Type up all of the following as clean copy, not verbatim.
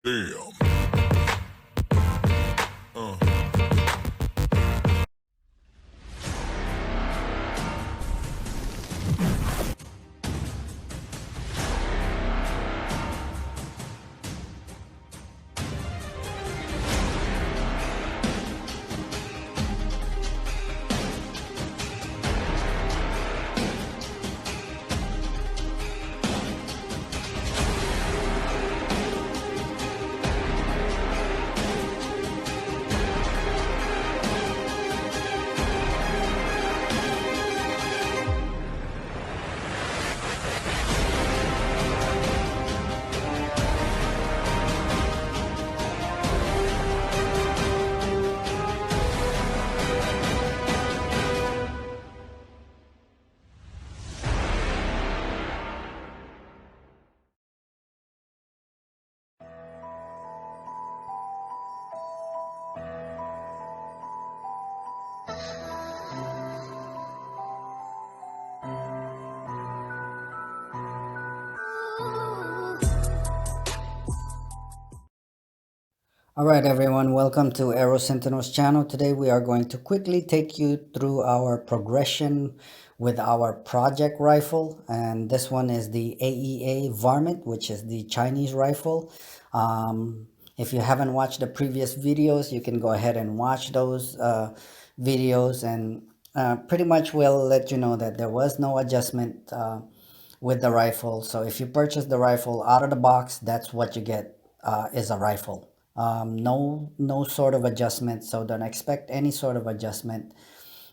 Damn. All right, everyone, welcome to Aero Sentinel's channel. Today we are going to quickly take you through our progression with our project rifle. And this one is the AEA Varment, which is the Chinese rifle. If you haven't watched the previous videos, you can go ahead and watch those videos. And pretty much we'll let you know that there was no adjustment with the rifle. So if you purchase the rifle out of the box, that's what you get, is a rifle. No sort of adjustment, so don't expect any sort of adjustment.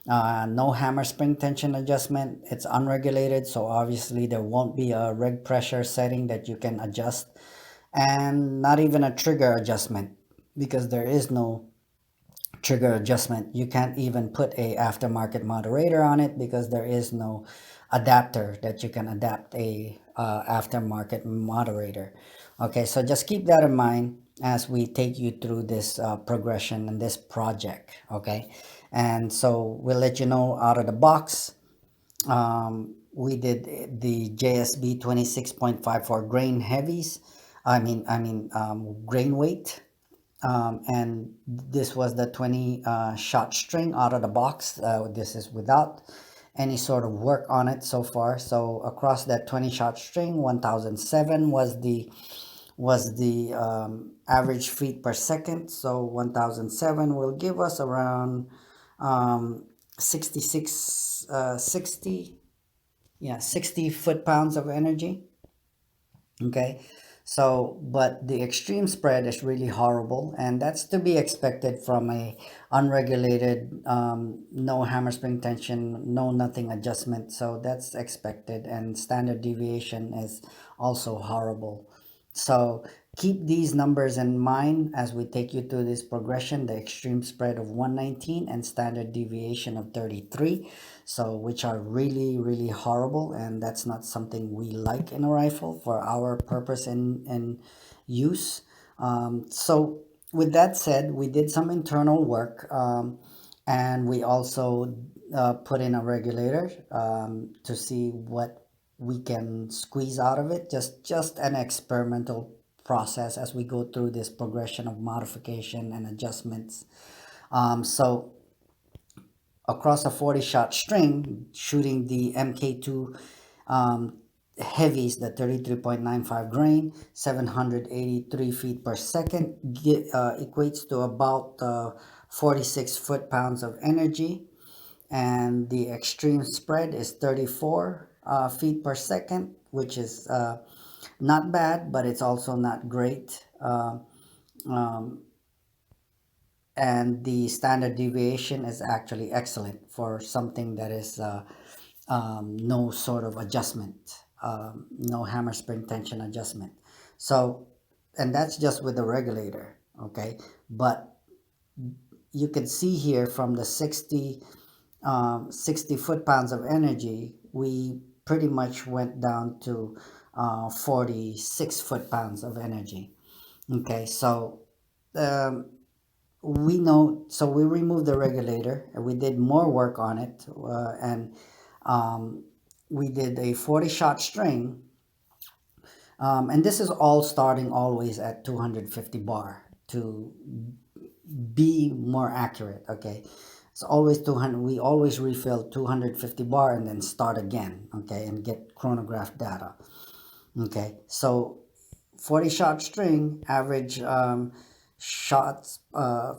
No hammer spring tension adjustment. It's unregulated, so obviously there won't be a reg pressure setting that you can adjust, and not even a trigger adjustment, because there is no trigger adjustment. You can't even put a aftermarket moderator on it because there is no adapter that you can adapt a aftermarket moderator. Okay, so just keep that in mind as we take you through this progression and this project. Okay, and so we'll let you know out of the box. We did the JSB 26.54 grain heavies. Grain weight. And this was the 20 shot string out of the box. This is without any sort of work on it so far. So across that 20 shot string, 1007 was the average feet per second. So 1007 will give us around 66 60 foot-pounds of energy. Okay, so but the extreme spread is really horrible, and that's to be expected from a unregulated, no hammer spring tension, no nothing adjustment. So that's expected, and standard deviation is also horrible. So keep these numbers in mind as we take you through this progression: the extreme spread of 119 and standard deviation of 33, so which are really horrible, and that's not something we like in a rifle for our purpose and use. So with that said, we did some internal work, and we also put in a regulator to see what we can squeeze out of it. Just an experimental process as we go through this progression of modification and adjustments. So across a 40 shot string, shooting the MK2 heavies, the 33.95 grain, 783 feet per second, equates to about 46 foot-pounds of energy. And the extreme spread is 34 feet per second, which is not bad, but it's also not great. And the standard deviation is actually excellent for something that is no sort of adjustment, no hammer spring tension adjustment. So, and that's just with the regulator. Okay, but you can see here from the 60 foot-pounds of energy, we pretty much went down to 46 foot-pounds of energy. Okay, so we know, so we removed the regulator and we did more work on it, and we did a 40 shot string, And this is all starting always at 250 bar to be more accurate. Okay, it's always 200. We always refill 250 bar and then start again. Okay, and get chronograph data. Okay, so 40 shot string average shots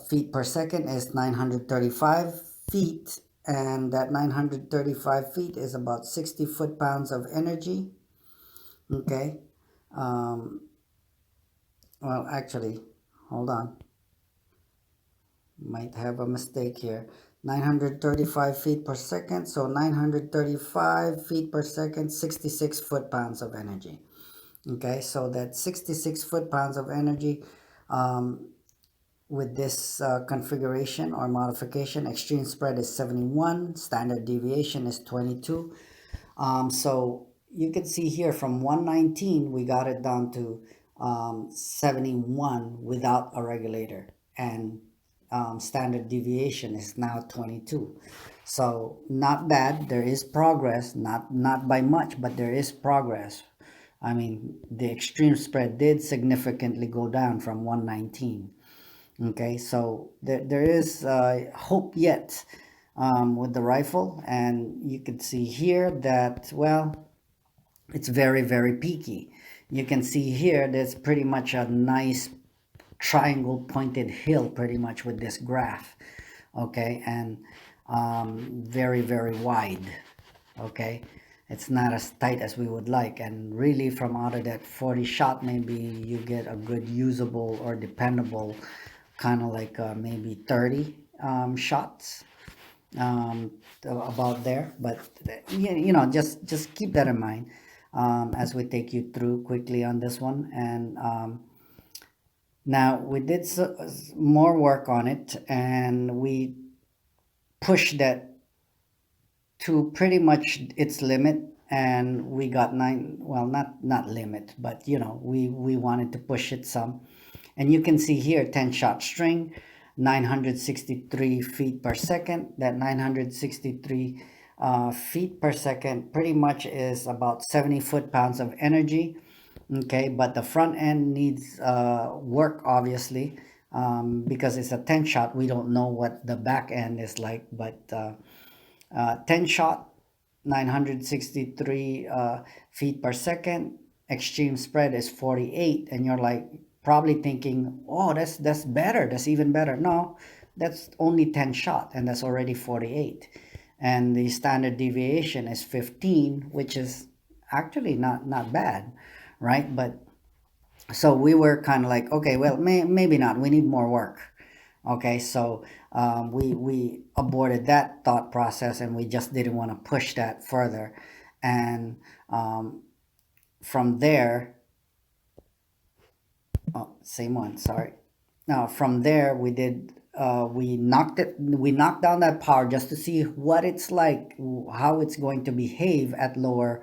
feet per second is 935 feet, and that 935 feet is about 60 foot-pounds of energy. Okay, um, well, actually, hold on, might have a mistake here. 935 feet per second, so 935 feet per second, 66 foot-pounds of energy. Okay, so that 66 foot-pounds of energy, with this configuration or modification, extreme spread is 71, standard deviation is 22. So you can see here from 119 we got it down to 71 without a regulator, and standard deviation is now 22. So not bad, there is progress, not by much, but there is progress. I mean, the extreme spread did significantly go down from 119. Okay, so there is hope yet with the rifle, and you can see here that, well, it's very, very peaky. You can see here there's pretty much a nice triangle pointed hill pretty much with this graph. Okay, and very, very wide. Okay, it's not as tight as we would like, and really from out of that 40 shot maybe you get a good usable or dependable kind of like maybe 30 shots, about there. But you know, just keep that in mind as we take you through quickly on this one. And now we did more work on it, and we pushed that to pretty much its limit, and we got nine, well, not limit, but you know, we wanted to push it some. And you can see here 10 shot string, 963 feet per second. That 963 feet per second pretty much is about 70 foot-pounds of energy. Okay, but the front end needs work, obviously, because it's a 10 shot. We don't know what the back end is like, but 10 shot, 963 feet per second, extreme spread is 48. And you're like probably thinking, oh, that's better, that's even better. No, that's only 10 shot, and that's already 48. And the standard deviation is 15, which is actually not bad, right? But so we were kind of like, okay, well, maybe not, we need more work. Okay, so we aborted that thought process, and we just didn't want to push that further. And from there, oh, same one, sorry. Now from there we did we knocked down that power just to see what it's like, how it's going to behave at lower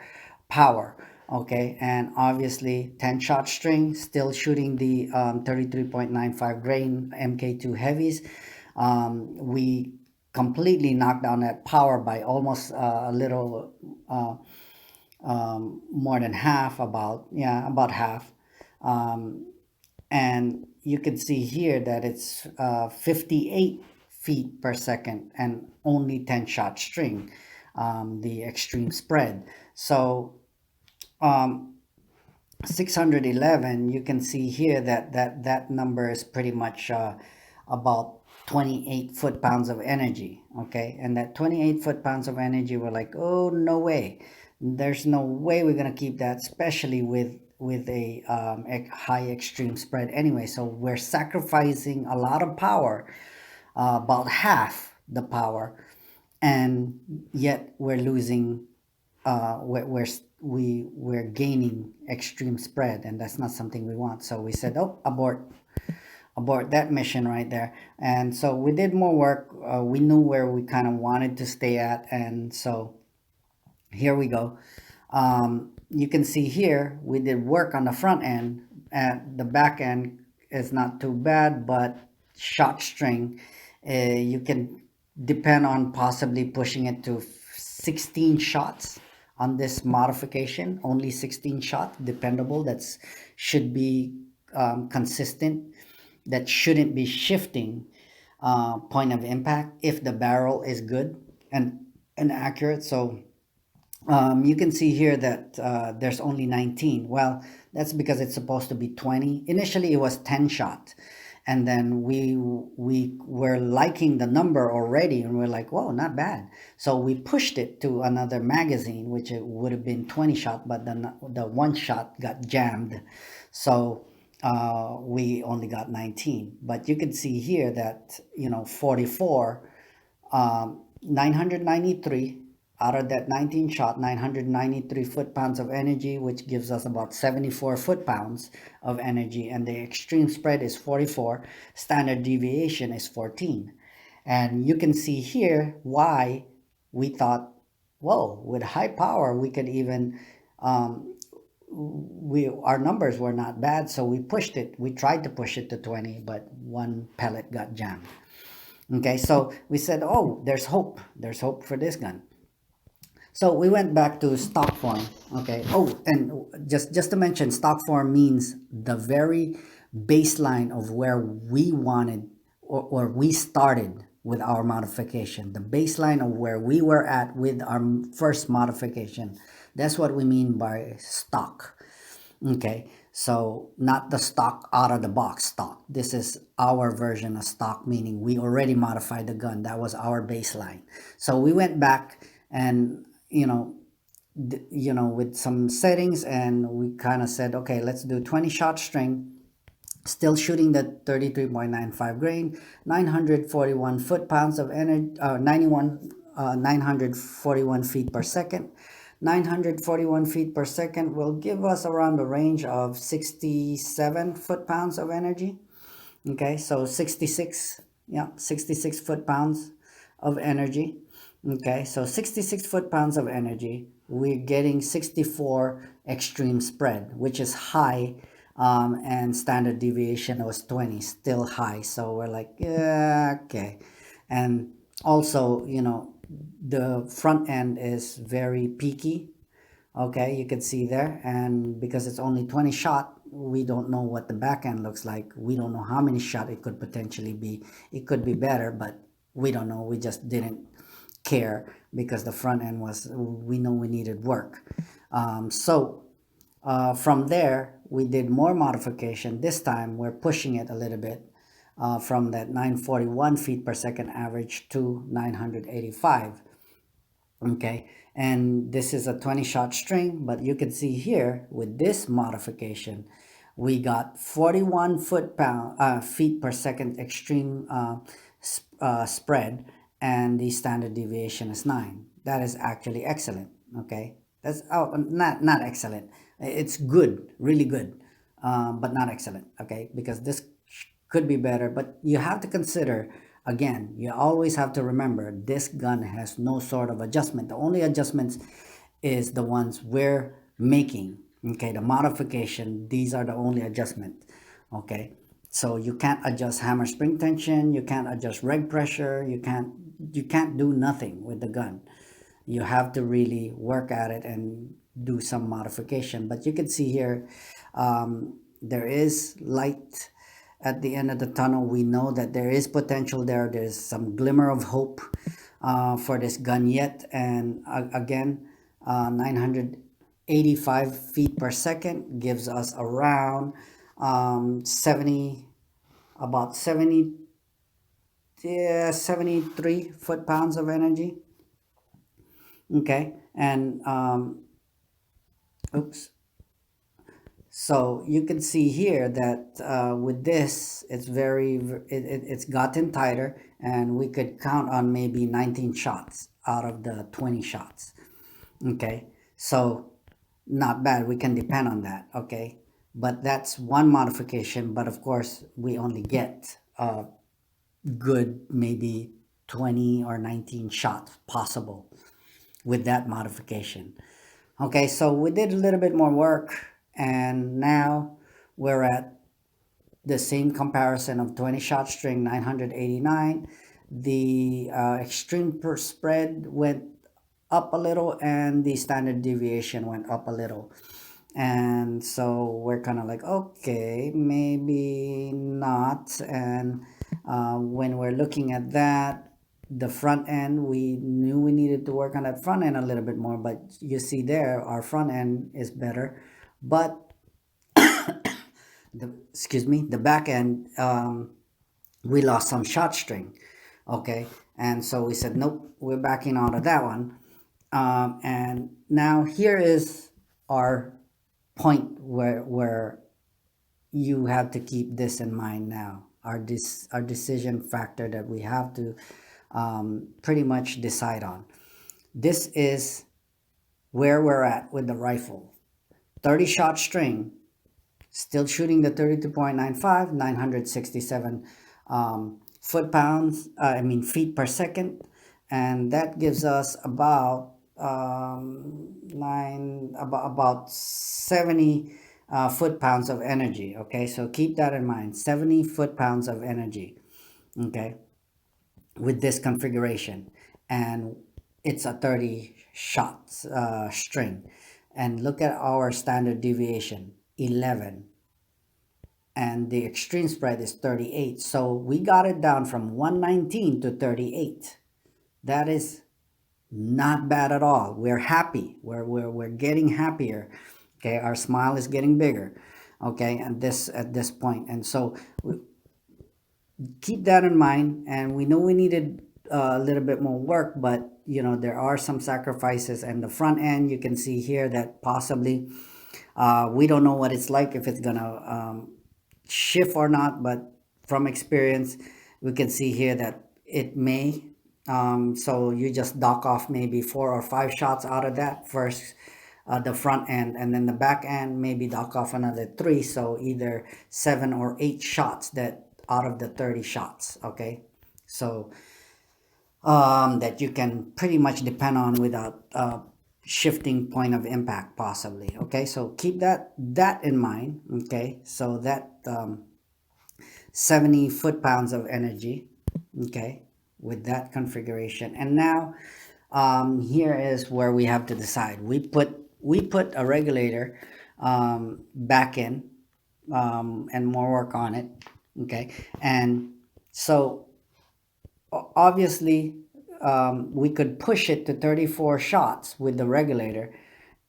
power. Okay, and obviously 10 shot string, still shooting the 33.95 grain MK2 heavies. We completely knocked down that power by almost a little more than half, about, yeah, about half. And you can see here that it's 58 feet per second and only 10 shot string, the extreme spread. So 611, you can see here that that number is pretty much about 28 foot-pounds of energy. Okay, and that 28 foot-pounds of energy, we're like, oh, no way, there's no way we're gonna keep that, especially with a high extreme spread anyway. So we're sacrificing a lot of power, about half the power, and yet we're losing, we're gaining extreme spread, and that's not something we want. So we said, oh, abort that mission right there. And so we did more work. We knew where we kind of wanted to stay at, and so here we go. You can see here we did work on the front end, and the back end is not too bad, but shot string, you can depend on possibly pushing it to 16 shots. on this modification, only 16 shot, dependable. That's should be consistent. That shouldn't be shifting point of impact if the barrel is good and accurate. So you can see here that there's only 19. Well, that's because it's supposed to be 20. Initially, it was 10 shot. And then we were liking the number already, and we're like, whoa, not bad. So we pushed it to another magazine, which it would have been 20 shot, but then the one shot got jammed. So we only got 19. But you can see here that, 44, 993 out of that 19 shot, 993 foot-pounds of energy, which gives us about 74 foot-pounds of energy. And the extreme spread is 44. Standard deviation is 14. And you can see here why we thought, whoa, with high power, we could even, our numbers were not bad. So we pushed it. We tried to push it to 20, but one pellet got jammed. Okay, so we said, oh, there's hope. There's hope for this gun. So we went back to stock form. Okay. Oh, and just to mention, stock form means the very baseline of where we wanted or we started with our modification. The baseline of where we were at with our first modification. That's what we mean by stock. Okay, so not the stock out of the box stock. This is our version of stock, meaning we already modified the gun. That was our baseline. So we went back and, with some settings, and we kind of said, okay, let's do 20 shot string, still shooting the 33.95 grain, 941 foot-pounds of energy, 941 feet per second. 941 feet per second will give us around the range of 67 foot-pounds of energy. Okay, so 66, yeah, 66 foot-pounds of energy. Okay, so 66 foot-pounds of energy. We're getting 64 extreme spread, which is high, and standard deviation was 20, still high. So we're like, yeah, okay. And also, the front end is very peaky. Okay, you can see there. And because it's only 20 shot, we don't know what the back end looks like. We don't know how many shot it could potentially be. It could be better, but we don't know. We just didn't care because the front end was, we know we needed work. From there, we did more modification. This time, we're pushing it a little bit from that 941 feet per second average to 985. Okay, and this is a 20 shot string, but you can see here with this modification, we got 41 feet per second extreme spread, and the standard deviation is 9. That is actually excellent. Okay, that's not excellent. It's good, really good, but not excellent. Okay, because this could be better, but you have to consider, again, you always have to remember this gun has no sort of adjustment. The only adjustments is the ones we're making. Okay, the modification, these are the only adjustment. Okay, so you can't adjust hammer spring tension, you can't adjust reg pressure, you can't do nothing with the gun. You have to really work at it and do some modification. But you can see here, there is light at the end of the tunnel. We know that there is potential there. There's some glimmer of hope for this gun yet. And again, 985 feet per second gives us around 70, about 70, yeah, 73 foot-pounds of energy. Okay, and oops. So you can see here that with this, it's gotten tighter, and we could count on maybe 19 shots out of the 20 shots. Okay, so not bad. We can depend on that. Okay, but that's one modification. But of course, we only get good maybe 20 or 19 shots possible with that modification. Okay, so we did a little bit more work, and now we're at the same comparison of 20 shot string, 989. The extreme per spread went up a little and the standard deviation went up a little. And so we're kind of like, okay, maybe not. And when we're looking at that, the front end, we knew we needed to work on that front end a little bit more, but you see there, our front end is better. But the back end, we lost some shot string. Okay. And so we said, nope, we're backing out of that one. And now here is our point where you have to keep this in mind now. Our decision factor that we have to pretty much decide on. This is where we're at with the rifle. 30 shot string, still shooting the 32.95, 967 feet per second, and that gives us about about 70 foot-pounds of energy. Okay, so keep that in mind, 70 foot-pounds of energy. Okay, with this configuration, and it's a 30 shots string. And look at our standard deviation, 11, and the extreme spread is 38. So we got it down from 119 to 38. That is not bad at all. We're happy. We're getting happier. Okay, our smile is getting bigger. Okay, at this point. And so keep that in mind. And we know we needed a little bit more work, but you know there are some sacrifices. And the front end, you can see here that possibly we don't know what it's like, if it's gonna shift or not, but from experience we can see here that it may. So you just dock off maybe 4 or 5 shots out of that first, the front end, and then the back end maybe dock off another 3, so either 7 or 8 shots that out of the 30 shots. Okay, so that you can pretty much depend on without shifting point of impact possibly. Okay, so keep that in mind. Okay, so that 70 foot-pounds of energy. Okay, with that configuration. And now here is where we have to decide. We put a regulator back in, and more work on it. Okay, and so obviously we could push it to 34 shots with the regulator,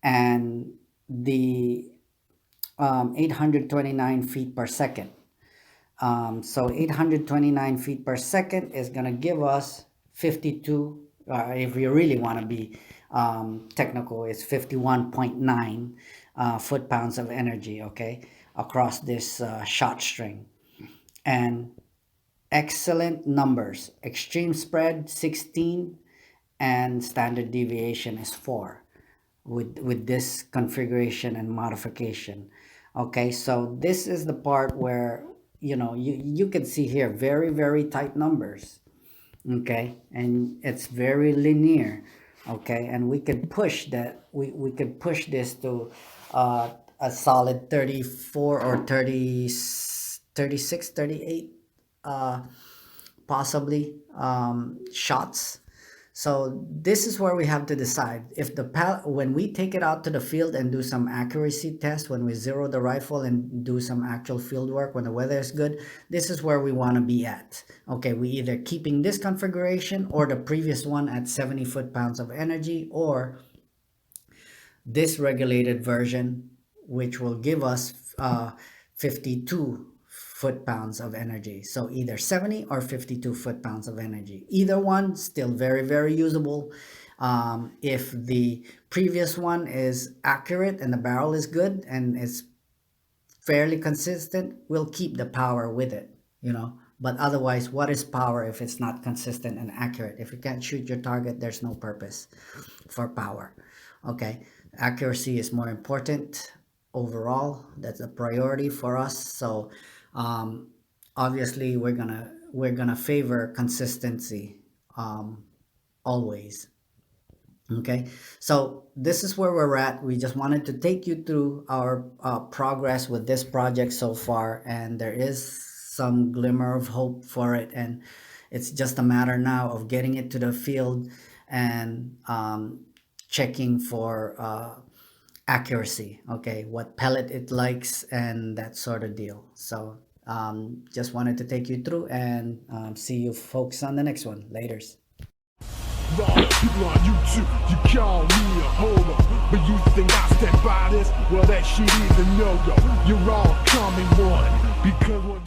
and the 829 feet per second. So 829 feet per second is going to give us 52, if you really want to be technical, it's 51.9 foot-pounds of energy, okay, across this shot string. And excellent numbers. Extreme spread 16 and standard deviation is 4 with this configuration and modification. Okay, so this is the part where you can see here very tight numbers. Okay, and it's very linear. Okay, and we could push that, we could push this to a solid 34 or 30, 36, 38 possibly shots. So this is where we have to decide if when we take it out to the field and do some accuracy tests, when we zero the rifle and do some actual field work when the weather is good, this is where we want to be at. Okay, we either keeping this configuration or the previous one at 70 foot-pounds of energy, or this regulated version, which will give us 52 foot-pounds of energy. So either 70 or 52 foot-pounds of energy. Either one still very usable. If the previous one is accurate and the barrel is good and it's fairly consistent, we'll keep the power with it, But otherwise, what is power if it's not consistent and accurate? If you can't shoot your target, there's no purpose for power. Okay, accuracy is more important overall. That's a priority for us. So obviously we're gonna favor consistency always. Okay, so this is where we're at. We just wanted to take you through our progress with this project so far, and there is some glimmer of hope for it, and it's just a matter now of getting it to the field and checking for accuracy, okay, what pellet it likes and that sort of deal. So just wanted to take you through, and see you folks on the next one. Laters. People on YouTube, you call me a homo, but you think I stand by this? Well, that shit is a no-go. You're all coming one, because when